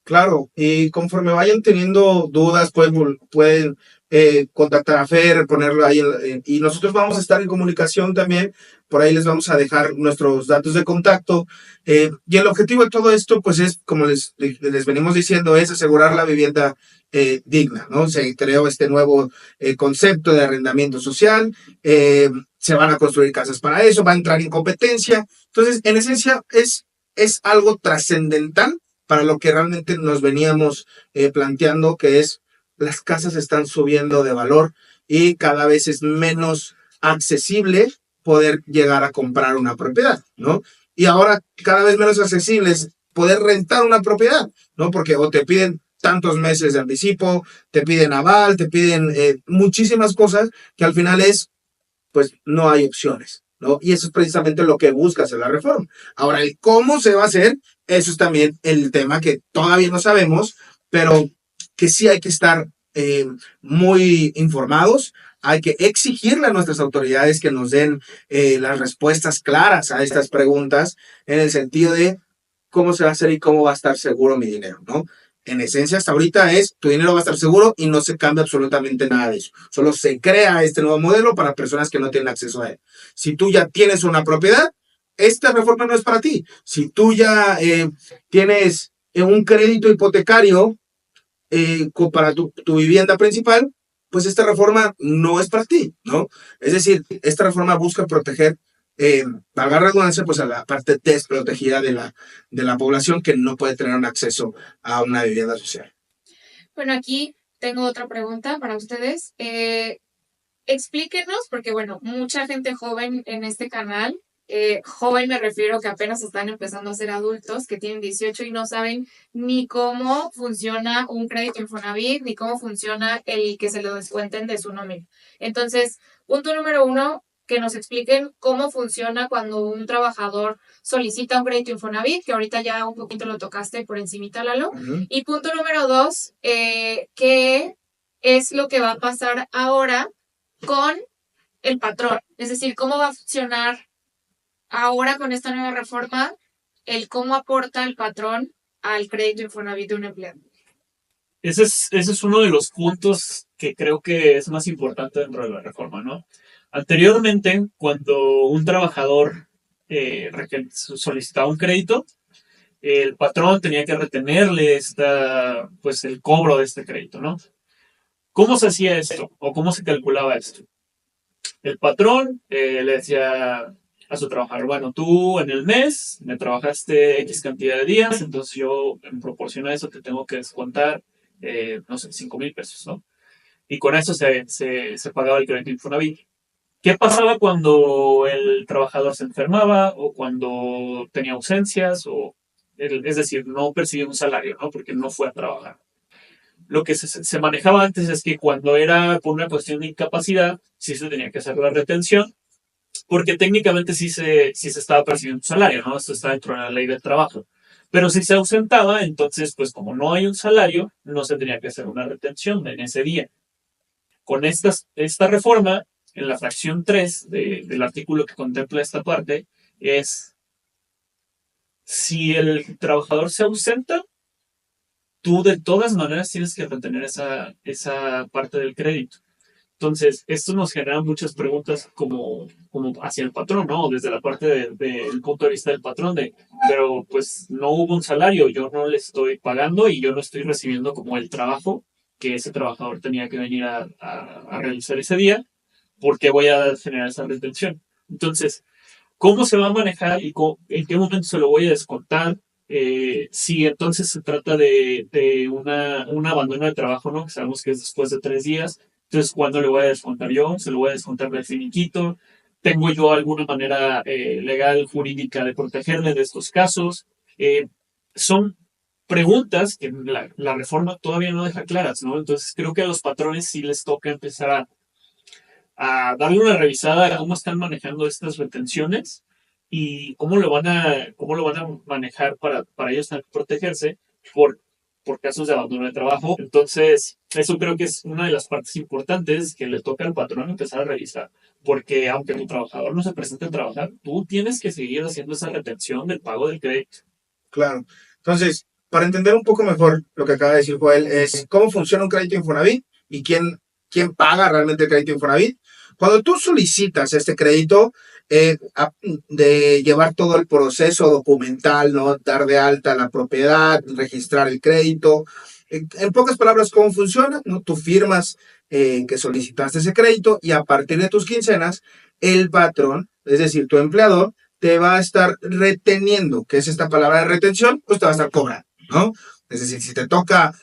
Claro, y conforme vayan teniendo dudas, pueden contactar a Fer, ponerlo ahí, y nosotros vamos a estar en comunicación también. Por ahí les vamos a dejar nuestros datos de contacto. Y el objetivo de todo esto, pues es, como les venimos diciendo, es asegurar la vivienda digna, ¿no? Se creó este nuevo concepto de arrendamiento social, se van a construir casas para eso, va a entrar en competencia. Entonces, en esencia, es algo trascendental para lo que realmente nos veníamos planteando, que es, las casas están subiendo de valor y cada vez es menos accesible poder llegar a comprar una propiedad, ¿no? Y ahora cada vez menos accesible es poder rentar una propiedad, ¿no? Porque o te piden tantos meses de anticipo, te piden aval, te piden muchísimas cosas, que al final pues no hay opciones, ¿no? Y eso es precisamente lo que busca hacer la reforma. Ahora, el cómo se va a hacer, eso es también el tema que todavía no sabemos, pero que sí hay que estar muy informados. Hay que exigirle a nuestras autoridades que nos den las respuestas claras a estas preguntas, en el sentido de cómo se va a hacer y cómo va a estar seguro mi dinero, ¿no? En esencia, hasta ahorita tu dinero va a estar seguro y no se cambia absolutamente nada de eso. Solo se crea este nuevo modelo para personas que no tienen acceso a él. Si tú ya tienes una propiedad, esta reforma no es para ti. Si tú ya tienes un crédito hipotecario para tu vivienda principal, pues esta reforma no es para ti, ¿no? Es decir, esta reforma busca proteger, valga la redundancia, pues a la parte desprotegida de la población que no puede tener un acceso a una vivienda social. Bueno, aquí tengo otra pregunta para ustedes. Explíquenos, porque bueno, mucha gente joven en este canal, joven me refiero que apenas están empezando a ser adultos, que tienen 18 y no saben ni cómo funciona un crédito Infonavit, ni cómo funciona el que se lo descuenten de su nómina. Entonces, punto número 1, que nos expliquen cómo funciona cuando un trabajador solicita un crédito Infonavit, que ahorita ya un poquito lo tocaste por encimita, Lalo. Y punto número 2, ¿qué es lo que va a pasar ahora con el patrón? Es decir, ¿cómo va a funcionar ahora con esta nueva reforma el cómo aporta el patrón al crédito Infonavit de un empleado? Ese es uno de los puntos que creo que es más importante dentro de la reforma, ¿no? Anteriormente, cuando un trabajador solicitaba un crédito, el patrón tenía que retenerle pues el cobro de este crédito, ¿no? ¿Cómo se hacía esto? ¿O cómo se calculaba esto? El patrón le decía a su trabajador, bueno, tú en el mes me trabajaste X cantidad de días, entonces yo en proporción a eso te tengo que descontar, no sé, 5,000 pesos, ¿no? Y con eso se pagaba el crédito Infonavit. ¿Qué pasaba cuando el trabajador se enfermaba o cuando tenía ausencias es decir, no percibía un salario, ¿no? Porque no fue a trabajar. Lo que se manejaba antes es que cuando era por una cuestión de incapacidad, sí se tenía que hacer la retención, porque técnicamente sí se estaba percibiendo un salario, ¿no? Esto está dentro de la ley del trabajo. Pero si se ausentaba, entonces, pues como no hay un salario, no se tenía que hacer una retención en ese día. Con esta reforma, en la fracción 3 del artículo que contempla esta parte, es si el trabajador se ausenta, tú de todas maneras tienes que retener esa parte del crédito. Entonces, esto nos genera muchas preguntas como hacia el patrón, ¿no? Desde la parte del punto de vista del patrón, pero pues no hubo un salario, yo no le estoy pagando y yo no estoy recibiendo como el trabajo que ese trabajador tenía que venir a realizar ese día, ¿por qué voy a generar esa retención? Entonces, ¿cómo se va a manejar y en qué momento se lo voy a descontar? Si entonces se trata de un abandono de trabajo, ¿no? Que sabemos que es después de 3 días. Entonces, ¿cuándo le voy a descontar yo? ¿Se lo voy a descontar del finiquito? ¿Tengo yo alguna manera legal, jurídica de protegerme de estos casos? Son preguntas que la reforma todavía no deja claras, ¿no? Entonces, creo que a los patrones sí les toca empezar a darle una revisada a cómo están manejando estas retenciones y cómo lo van a manejar para ellos protegerse por casos de abandono de trabajo. Entonces, eso creo que es una de las partes importantes que le toca al patrón empezar a revisar, porque aunque tu trabajador no se presente a trabajar, tú tienes que seguir haciendo esa retención del pago del crédito. Claro. Entonces, para entender un poco mejor lo que acaba de decir Joel, es cómo funciona un crédito Infonavit y quién paga realmente el crédito Infonavit. Cuando tú solicitas este crédito, de llevar todo el proceso documental, ¿no? Dar de alta la propiedad, registrar el crédito. En pocas palabras, ¿cómo funciona? ¿No? Tú firmas que solicitaste ese crédito y a partir de tus quincenas, el patrón, es decir, tu empleador, te va a estar reteniendo. ¿Qué es esta palabra de retención? Pues te va a estar cobrando, ¿no? Es decir, si te toca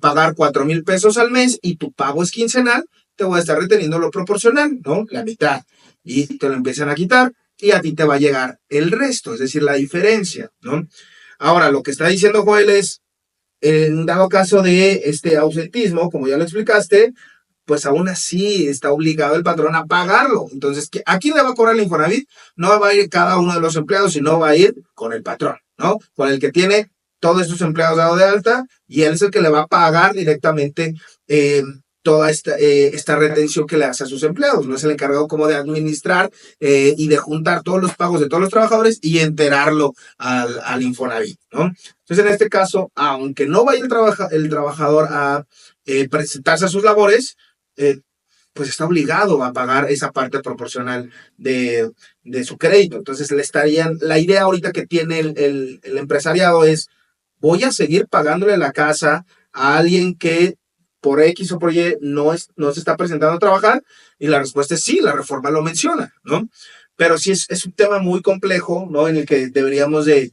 pagar 4,000 pesos al mes y tu pago es quincenal, te voy a estar reteniendo lo proporcional, ¿no? La mitad. Y te lo empiezan a quitar y a ti te va a llegar el resto, es decir, la diferencia, ¿no? Ahora, lo que está diciendo Joel es, en dado caso de este ausentismo, como ya lo explicaste, pues aún así está obligado el patrón a pagarlo. Entonces, ¿a quién le va a cobrar el Infonavit? No va a ir cada uno de los empleados, sino va a ir con el patrón, ¿no? Con el que tiene todos estos empleados dado de alta y él es el que le va a pagar directamente toda esta retención que le hace a sus empleados. No es el encargado como de administrar y de juntar todos los pagos de todos los trabajadores y enterarlo al Infonavit, ¿no? Entonces, en este caso, aunque no vaya el trabajador a presentarse a sus labores, pues está obligado a pagar esa parte proporcional de su crédito. Entonces la idea ahorita que tiene el empresariado es, voy a seguir pagándole la casa a alguien que por X o por Y no se está presentando a trabajar, y la respuesta es sí, la reforma lo menciona, ¿no? Pero sí es un tema muy complejo, ¿no? En el que deberíamos de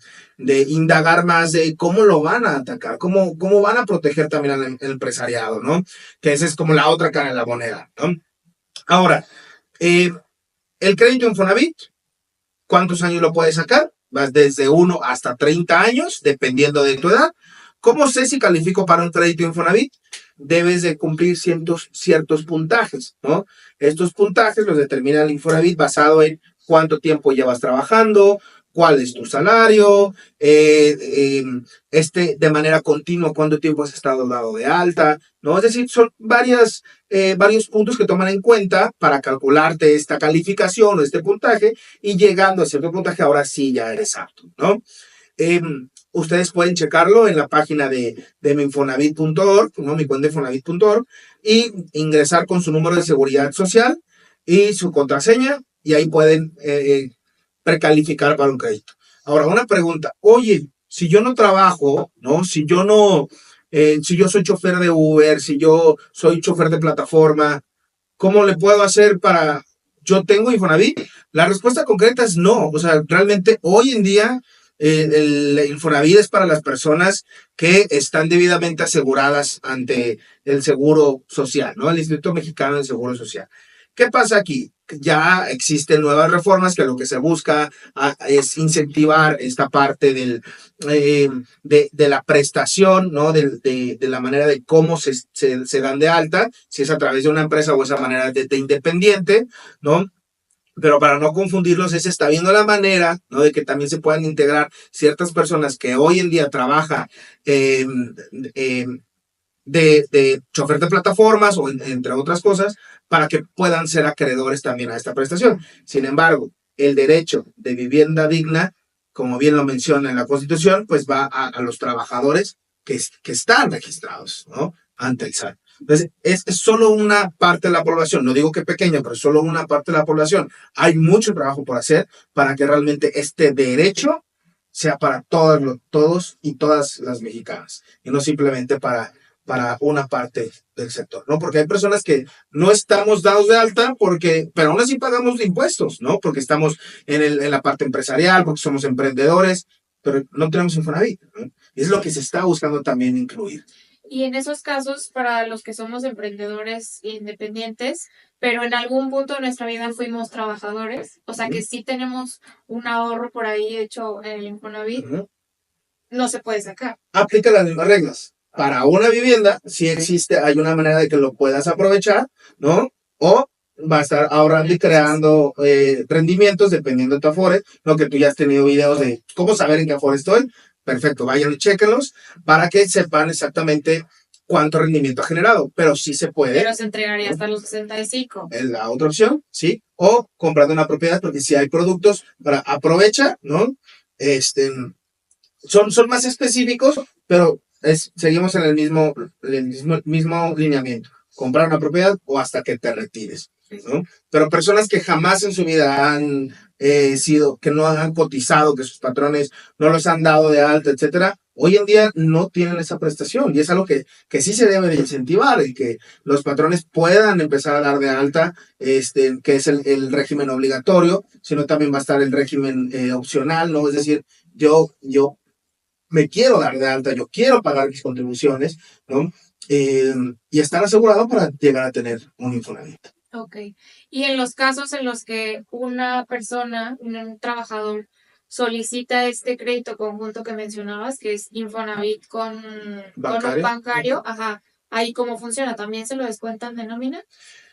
indagar más de cómo lo van a atacar, cómo van a proteger también al empresariado, ¿no? Que esa es como la otra cara de la moneda, ¿no? Ahora, el crédito Infonavit, ¿cuántos años lo puedes sacar? Vas desde 1 hasta 30 años, dependiendo de tu edad. ¿Cómo sé si califico para un crédito Infonavit? Debes de cumplir ciertos puntajes, ¿no? Estos puntajes los determina el Infonavit basado en cuánto tiempo llevas trabajando, cuál es tu salario, de manera continua, cuánto tiempo has estado dado de alta, ¿no? Es decir, son varios puntos que toman en cuenta para calcularte esta calificación o este puntaje, y llegando a cierto puntaje, ahora sí ya eres apto, ¿no? Ustedes pueden checarlo en la página de minfonavit.org, ¿no? Mi cuenta de Infonavit.org, y ingresar con su número de seguridad social y su contraseña, y ahí pueden precalificar para un crédito. Ahora, una pregunta, oye, si yo no trabajo, ¿no? Si yo soy chofer de Uber, si yo soy chofer de plataforma, ¿cómo le puedo hacer yo tengo Infonavit? La respuesta concreta es no. O sea, realmente hoy en día el Infonavit es para las personas que están debidamente aseguradas ante el Seguro Social, ¿no? El Instituto Mexicano del Seguro Social. ¿Qué pasa aquí? Ya existen nuevas reformas que lo que se busca es incentivar esta parte de la prestación, ¿no? De la manera de cómo se dan de alta, si es a través de una empresa o esa manera de independiente, ¿no? Pero para no confundirlos, se está viendo la manera, ¿no? De que también se puedan integrar ciertas personas que hoy en día trabajan de chofer de plataformas o entre otras cosas, para que puedan ser acreedores también a esta prestación. Sin embargo, el derecho de vivienda digna, como bien lo menciona en la Constitución, pues va a los trabajadores que están registrados, ¿no? Ante el SAT. Entonces, es solo una parte de la población, no digo que pequeña, pero es solo una parte de la población. Hay mucho trabajo por hacer para que realmente este derecho sea para todos y todas las mexicanas, y no simplemente para una parte del sector, ¿no? Porque hay personas que no estamos dados de alta pero aún así pagamos impuestos, ¿no? Porque estamos en la parte empresarial, porque somos emprendedores, pero no tenemos Infonavit, ¿no? Y es lo que se está buscando también incluir. Y en esos casos, para los que somos emprendedores independientes, pero en algún punto de nuestra vida fuimos trabajadores, o sea que sí tenemos un ahorro por ahí hecho en el Infonavit, no se puede sacar. Aplica las mismas reglas. Para una vivienda, sí hay una manera de que lo puedas aprovechar, ¿no? O va a estar ahorrando y creando rendimientos dependiendo de tu Afore, lo que tú ya has tenido videos de cómo saber en qué Afore estoy. Perfecto, vayan y chéquenlos para que sepan exactamente cuánto rendimiento ha generado, pero sí se puede. Pero se entregaría hasta los 65. Es la otra opción, ¿sí? O comprando una propiedad, porque si hay productos para aprovecha, ¿no? Son más específicos, pero seguimos en el mismo lineamiento. Comprar una propiedad o hasta que te retires, ¿no? Pero personas que jamás en su vida han que no han cotizado, que sus patrones no los han dado de alta, etcétera, hoy en día no tienen esa prestación, y es algo que sí se debe de incentivar, el que los patrones puedan empezar a dar de alta, que es el régimen obligatorio, sino también va a estar el régimen opcional, ¿no? Es decir, yo me quiero dar de alta, yo quiero pagar mis contribuciones, ¿no? Y estar asegurado para llegar a tener un Infonavit. Ok. Y en los casos en los que una persona, un trabajador, solicita este crédito conjunto que mencionabas, que es Infonavit con un bancario, ajá, ¿ahí cómo funciona? ¿También se lo descuentan de nómina?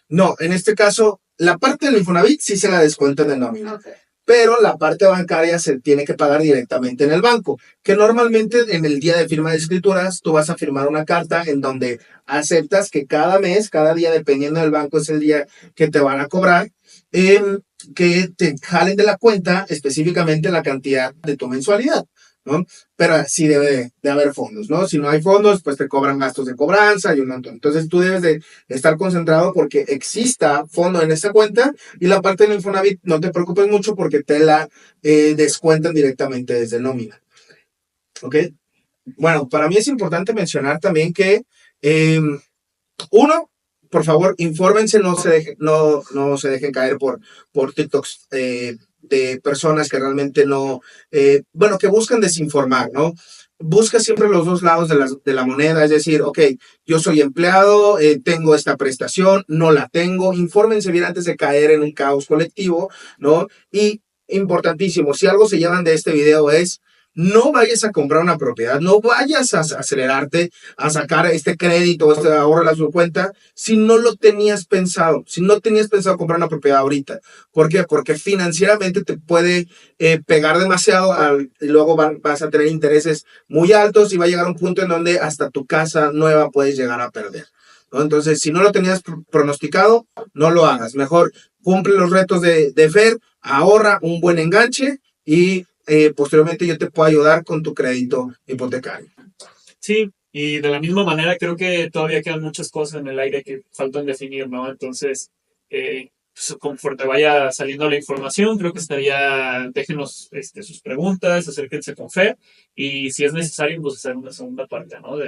No, en este caso, la parte del Infonavit sí se la descuentan de nómina. Okay. Pero la parte bancaria se tiene que pagar directamente en el banco, que normalmente en el día de firma de escrituras tú vas a firmar una carta en donde aceptas que cada mes, cada día, dependiendo del banco, es el día que te van a cobrar, que te jalen de la cuenta específicamente la cantidad de tu mensualidad. ¿no? Pero sí debe de haber fondos, ¿no? Si no hay fondos, pues te cobran gastos de cobranza y un montón. Entonces tú debes de estar concentrado porque exista fondo en esa cuenta y la parte del Infonavit no te preocupes mucho porque te la descuentan directamente desde nómina, ¿ok? Bueno, para mí es importante mencionar también que uno, por favor, infórmense, no se dejen caer por TikToks de personas que realmente no, bueno, que buscan desinformar, ¿no? Busca siempre los dos lados de la moneda, es decir, ok, yo soy empleado, tengo esta prestación, no la tengo, infórmense bien antes de caer en un caos colectivo, ¿no? Y importantísimo, si algo se llevan de este video es, no vayas a comprar una propiedad, no vayas a acelerarte a sacar este crédito o este ahorro a su cuenta si no lo tenías pensado, si no tenías pensado comprar una propiedad ahorita. ¿Por qué? Porque financieramente te puede pegar demasiado y luego vas a tener intereses muy altos y va a llegar un punto en donde hasta tu casa nueva puedes llegar a perder, ¿no? Entonces, si no lo tenías pronosticado, no lo hagas. Mejor cumple los retos de FED, ahorra un buen enganche y posteriormente yo te puedo ayudar con tu crédito hipotecario. Sí, y de la misma manera creo que todavía quedan muchas cosas en el aire que faltan definir, ¿no? Entonces, pues, conforme vaya saliendo la información, creo que déjenos sus preguntas, acérquense con Fer, y si es necesario, pues hacer una segunda parte, ¿no?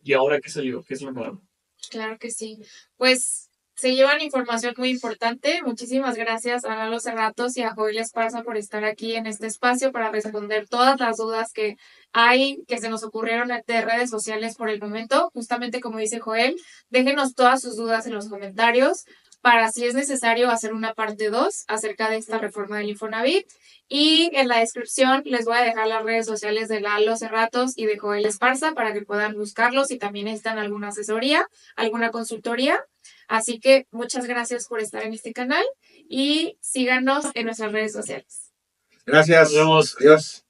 ¿Y ahora qué salió? ¿Qué es lo nuevo? Claro que sí. Pues se llevan información muy importante. Muchísimas gracias a Lalo Cerratos y a Joel Esparza por estar aquí en este espacio para responder todas las dudas que hay, que se nos ocurrieron de redes sociales por el momento. Justamente como dice Joel, déjenos todas sus dudas en los comentarios para si es necesario hacer una parte 2 acerca de esta reforma del Infonavit. Y en la descripción les voy a dejar las redes sociales de Lalo Cerratos y de Joel Esparza para que puedan buscarlos y también necesitan alguna asesoría, alguna consultoría. Así que muchas gracias por estar en este canal y síganos en nuestras redes sociales. Gracias. Nos vemos. Adiós.